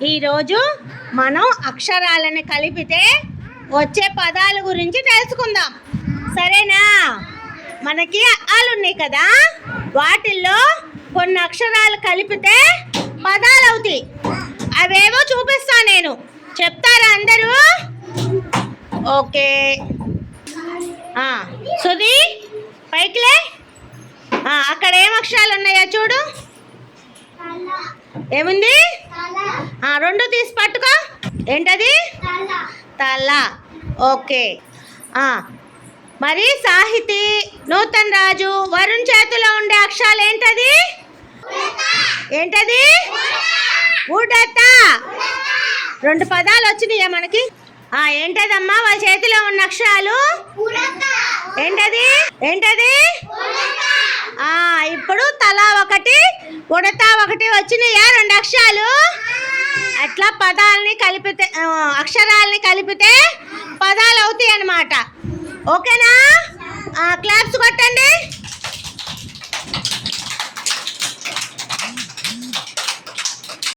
ఈరోజు మనం అక్షరాలను కలిపితే వచ్చే పదాల గురించి తెలుసుకుందాం. సరేనా? మనకి అలు ఉన్నాయి కదా, వాటిల్లో కొన్ని అక్షరాలు కలిపితే పదాలు అవుతాయి. అవేవో చూపిస్తా, నేను చెప్తారా అందరూ? ఓకే. సుధీ పైకిలే. అక్కడ ఏం అక్షరాలు ఉన్నాయో చూడు. ఏముంది? రెండు తీసి పట్టుకో. ఏంటది? తల. ఓకే. మరి సాహితి, నూతన్ రాజు, వరుణ్ చేతిలో ఉండే అక్షరాలు ఏంటది? ఏంటది? ఉడత. రెండు పదాలు వచ్చినాయా మనకి? ఏంటదమ్మా వాళ్ళ చేతిలో ఉన్న అక్షరాలు? ఏంటది? ఏంటది? ఇప్పుడు తల ఒకటి, ఉడత ఒకటి వచ్చినాయా రెండు అక్షరాలు? అట్లా పదాలని కలిపితే, అక్షరాలని కలిపితే పదాలు అవుతాయి అన్నమాట. ఓకేనా? క్లాప్స్ కొట్టండి.